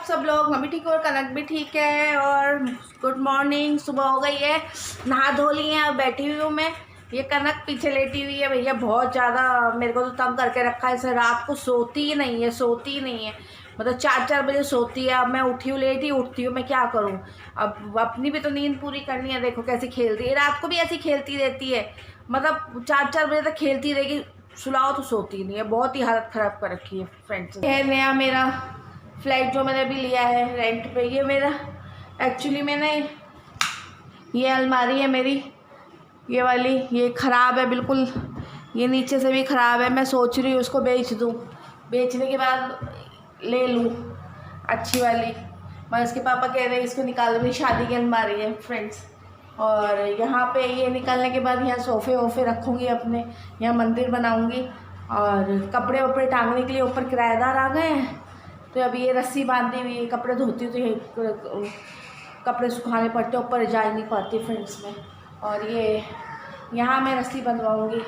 आप सब लोग? मम्मी ठीक है और कनक भी ठीक है। और गुड मॉर्निंग, सुबह हो गई है, नहा धो ली है, अब बैठी हुई हूँ मैं। ये कनक पीछे लेटी हुई है। भैया बहुत ज़्यादा मेरे को तो तंग करके रखा है। इसे रात को सोती ही नहीं है, सोती ही नहीं है। मतलब 4-4 बजे सोती है। अब मैं उठी हूँ, लेट ही उठती हूँ, मैं क्या करूँ। अब अपनी भी तो नींद पूरी करनी है। देखो कैसे खेलती है, रात को भी ऐसी खेलती रहती है। मतलब 4-4 बजे तक खेलती रहेगी, सुलाओ तो सोती नहीं है। बहुत ही हालत ख़राब कर रखी है फ्रेंड्स। है नया मेरा फ्लैट जो मैंने अभी लिया है रेंट पे। ये मेरा एक्चुअली मैंने, ये अलमारी है मेरी, ये वाली, ये ख़राब है बिल्कुल। ये नीचे से भी ख़राब है। मैं सोच रही हूँ उसको बेच दूँ, बेचने के बाद ले लूँ अच्छी वाली। मैं इसके पापा कह रहे हैं इसको निकाल, मेरी शादी की अलमारी है फ्रेंड्स। और यहाँ पे ये निकालने के बाद यहाँ सोफ़े वोफ़े रखूँगी अपने, यहाँ मंदिर बनाऊँगी। और कपड़े वपड़े टांगने के लिए ऊपर किराएदार आ गए हैं, तो अभी ये रस्सी बांधी हुई है। कपड़े धोती तो ये कपड़े सुखाने पड़ते, ऊपर जा ही नहीं पाती फ्रेंड्स में। और ये यहाँ मैं रस्सी बंधवाऊँगी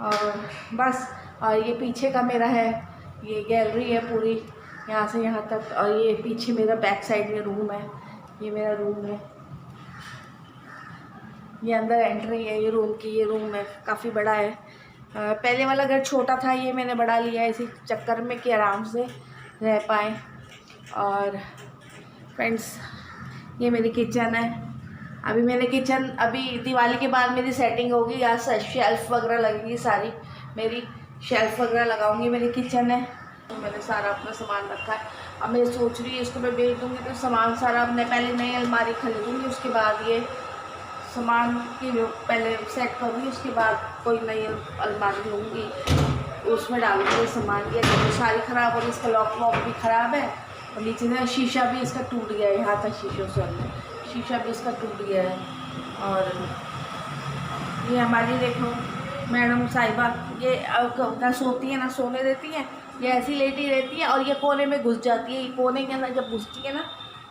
और बस। और ये पीछे का मेरा है, ये गैलरी है पूरी यहाँ से यहाँ तक। और ये पीछे मेरा बैक साइड में रूम है, ये मेरा रूम है। ये अंदर एंट्री है ये रूम की, ये रूम है काफ़ी बड़ा है। पहले वाला घर छोटा था, ये मैंने बड़ा लिया है इसी चक्कर में कि आराम से रह पाए। और फ्रेंड्स ये मेरी किचन है। अभी मैंने किचन, अभी दिवाली के बाद मेरी सेटिंग होगी, यहाँ शेल्फ़ वगैरह लगेगी, सारी मेरी शेल्फ़ वगैरह लगाऊंगी। मेरी किचन है, तो मैंने सारा अपना सामान रखा है। अब मैं सोच रही हूँ इसको मैं बेच दूँगी तो सामान सारा अपने, पहले नई अलमारी खरीदूँगी, उसके बाद ये सामान की पहले सेट करूँगी, उसके बाद कोई नई अलमारी लूँगी, उसमें डालूँगी सामान। ये सारी ख़राब हो रही, इसका लॉक वॉक भी ख़राब है। और नीचे से शीशा भी इसका टूट गया है, यहाँ तक शीशों से शीशा भी इसका टूट गया है। और ये हमारी देखो मैडम साहिबा, ये ना सोती है ना सोने देती है, ये ऐसी लेटी रहती है। और ये कोने में घुस जाती है। ये कोने के अंदर जब घुसती है ना,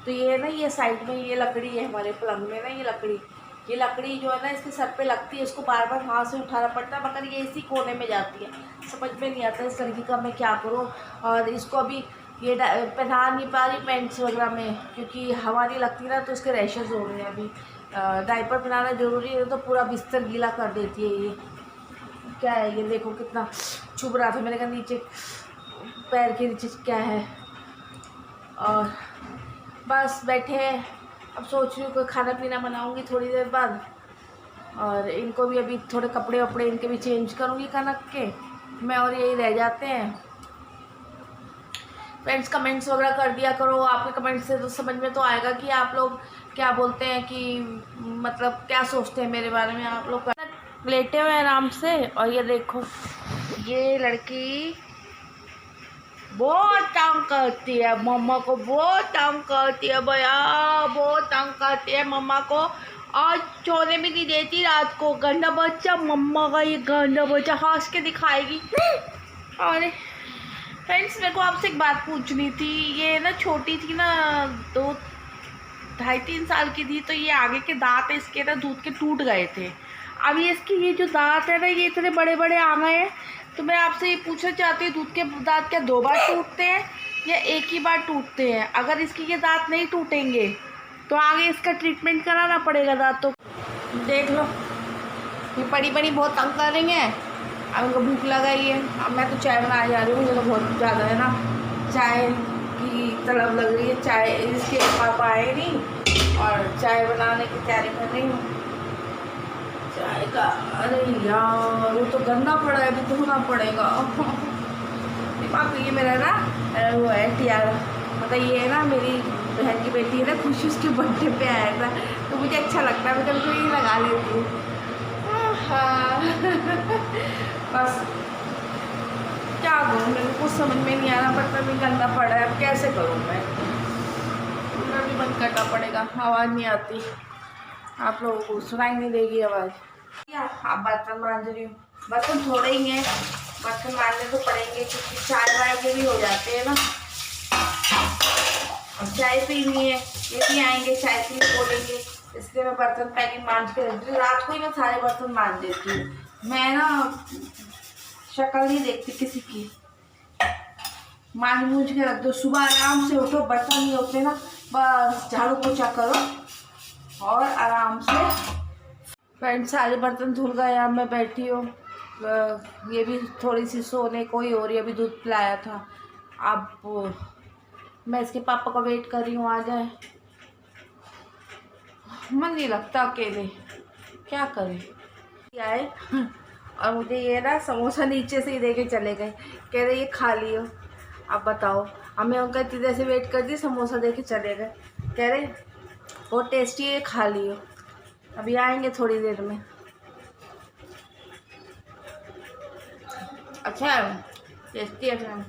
तो ये ना, ये साइड में ये लकड़ी है हमारे पलंग में ना, ये लकड़ी जो है ना इसके सर पे लगती है, इसको बार बार हाथ से उठाना पड़ता है, मगर ये इसी कोने में जाती है। समझ में नहीं आता इस लड़की का मैं क्या करूँ। और इसको अभी ये पहना नहीं पा रही पैंट्स वगैरह में, क्योंकि हमारी लगती ना तो उसके रैशेज़ हो रहे हैं। अभी डायपर पहनाना ज़रूरी है, तो पूरा बिस्तर गीला कर देती है। ये क्या है, ये देखो कितना चुभ रहा था। मैंने कहा नीचे पैर के नीचे क्या है। और बस बैठे हैं, अब सोच रही हूँ कोई खाना पीना बनाऊँगी थोड़ी देर बाद। और इनको भी अभी थोड़े कपड़े वपड़े इनके भी चेंज करूँगी कनक के, मैं और यही रह जाते हैं। फ्रेंड्स कमेंट्स वगैरह कर दिया करो, आपके कमेंट्स से तो समझ में तो आएगा कि आप लोग क्या बोलते हैं, कि मतलब क्या सोचते हैं मेरे बारे में। आप लोग लेटे हुए आराम से। और ये देखो ये लड़की बहुत तंग करती है मम्मा को, बहुत तंग करती है भैया, बहुत तंग करती है मम्मा को। और सोने भी नहीं देती रात को। गंदा बच्चा मम्मा का, ये गंदा बच्चा हंस के दिखाएगी। और फ्रेंड्स मेरे को आपसे एक बात पूछनी थी। ये ना छोटी थी ना, 2-2.5-3 साल की थी, तो ये आगे के दांत इसके ना दूध के टूट गए थे। अभी इसके ये जो दांत है ना, ये इतने बड़े बड़े आ गए हैं। तो मैं आपसे ये पूछना चाहती हूँ, दूध के दांत क्या 2 बार टूटते हैं या एक ही बार टूटते हैं? अगर इसके ये दांत नहीं टूटेंगे तो आगे इसका ट्रीटमेंट कराना पड़ेगा दांतों। देख लो ये बड़ी बड़ी बहुत तंग कर रही हैं। अब उनको भूख लगाई है, अब मैं तो चाय बनाने जा रही हूँ। मुझे तो बहुत ज़्यादा है ना चाय की तलब लग रही है। चाय, इसके पापा आए नहीं और चाय बनाने की तैयारी कर रही हूँ चाय का। अरे यार वो तो गंदा पड़ा है, अभी धोना पड़ेगा। दिमाग ये मेरा ना वो है टियारा, मतलब ये है ना मेरी बहन की बेटी है ना, खुशी उसके बर्थडे पे आया था, तो मुझे अच्छा लगता है, मैं कभी कभी लगा लेती हूँ। हाँ बस क्या करूँ, मेरे को कुछ समझ में नहीं आ रहा। बर्तन भी गंदा पड़ा है, अब कैसे करूँ मैं। पूरा भी बंद करना पड़ेगा, आवाज़ नहीं आती, आप लोगों को सुनाई नहीं देगी आवाज़। क्या आप बर्तन मांज रही हूँ, बर्तन थोड़े ही हैं, बर्तन मांजने तो पड़ेंगे क्योंकि चाय वाय के भी हो जाते हैं ना। और चाय पीनी है, ये भी आएंगे चाय पी बोलेंगे, इसलिए मैं बर्तन पहले मांज के रखती हूँ। रात को ही मैं सारे बर्तन मांज देती हूँ। मैं ना शक्ल नहीं देखती किसी की। मांज मूंज के रख दो, सुबह आराम से उठो, बर्तन नहीं होते ना, बस झाड़ू पोछा करो और आराम से। फ्रेंड्स सारे बर्तन धुल गए, अब मैं बैठी हूँ, ये भी थोड़ी सी सोने को ही हो रही है, अभी दूध पिलाया था। अब मैं इसके पापा का वेट कर रही हूँ, आ जाए। मन नहीं लगता अकेले, क्या करें। आए और मुझे ये ना समोसा नीचे से ही दे के चले गए, कह रहे ये खा लियो। अब बताओ, अब मैं उनका इतनी देर से वेट कर दी, समोसा दे के चले गए, कह रहे बहुत टेस्टी है, खा लियो। अभी आएंगे थोड़ी देर में। अच्छा है, टेस्टी है फ्रेंड,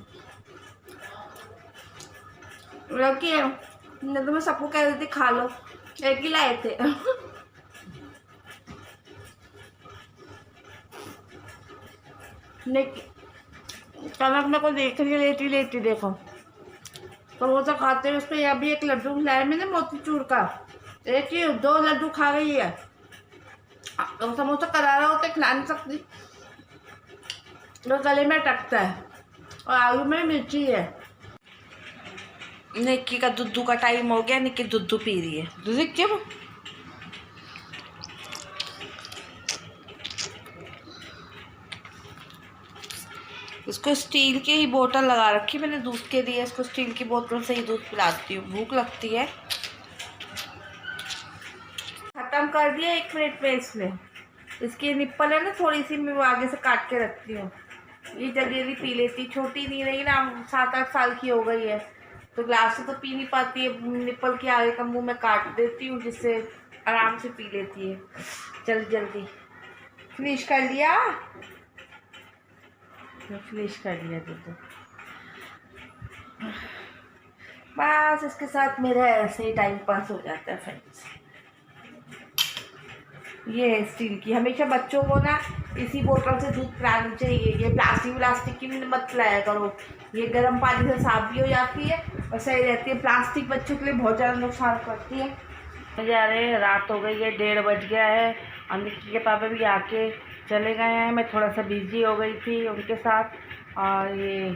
लकी है। नहीं तो मैं सबको कह रही थी खा लो, एक ही लाए थे। कल अपने को देख रही लेटी देखो, समोसा खाते हुए, उस पर अभी एक लड्डू लाया मैंने मोतीचूर का, एक ही 2 लड्डू खा गई है। तो समोसा करारा होता है, खिला नहीं सकती, तो गले में अटकता है, और आलू में मिर्ची है। निक्की का दूध का टाइम हो गया, निक्की दूध पी रही है। दूध क्यों? इसको स्टील की ही बोतल लगा रखी मैंने दूध के लिए, इसको स्टील की बोतल से ही दूध पिलाती हूँ, भूख लगती है। खत्म कर दिया 1 मिनट में इसमें। इसकी निप्पल है ना थोड़ी सी, मैं वो आगे से काट के रखती हूँ, ये जल्दी जल्दी पी लेती। छोटी नहीं रही ना, 7-8 साल की हो गई है, तो ग्लास से तो पी नहीं पाती है, निप्पल के आगे का मुंह में काट देती हूँ, जिससे आराम से पी लेती है। जल्दी जल्दी फिनिश कर लिया, फिनिश कर लिया दूध। बस इसके साथ मेरा ऐसे ही टाइम पास हो जाता है फ्रेंड्स। ये है स्टील की, हमेशा बच्चों को ना इसी बोतल से दूध पिलानी चाहिए। ये प्लास्टिक की मत पिलाया करो, ये गर्म पानी से साफ भी हो जाती है और सही रहती है। प्लास्टिक बच्चों के लिए बहुत ज़्यादा नुकसान करती है। जा रहे हैं, रात हो गई है, 1:30 बज गया है, और निक्की के पापा भी आके चले गए हैं। मैं थोड़ा सा बिजी हो गई थी उनके साथ, और ये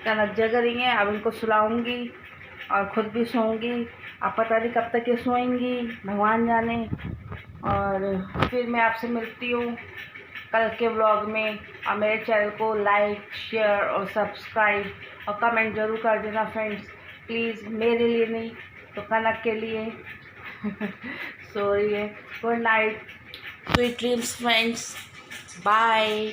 कनक जग रही हैं, अब इनको सुलाऊंगी और ख़ुद भी सोऊंगी। अब पता नहीं कब तक ये सोएंगी, भगवान जाने। और फिर मैं आपसे मिलती हूँ कल के व्लॉग में। और मेरे चैनल को लाइक, शेयर और सब्सक्राइब और कमेंट ज़रूर कर देना फ्रेंड्स, प्लीज़, मेरे लिए नहीं तो कनक के लिए। सो रही है। Good night, sweet dreams friends, bye.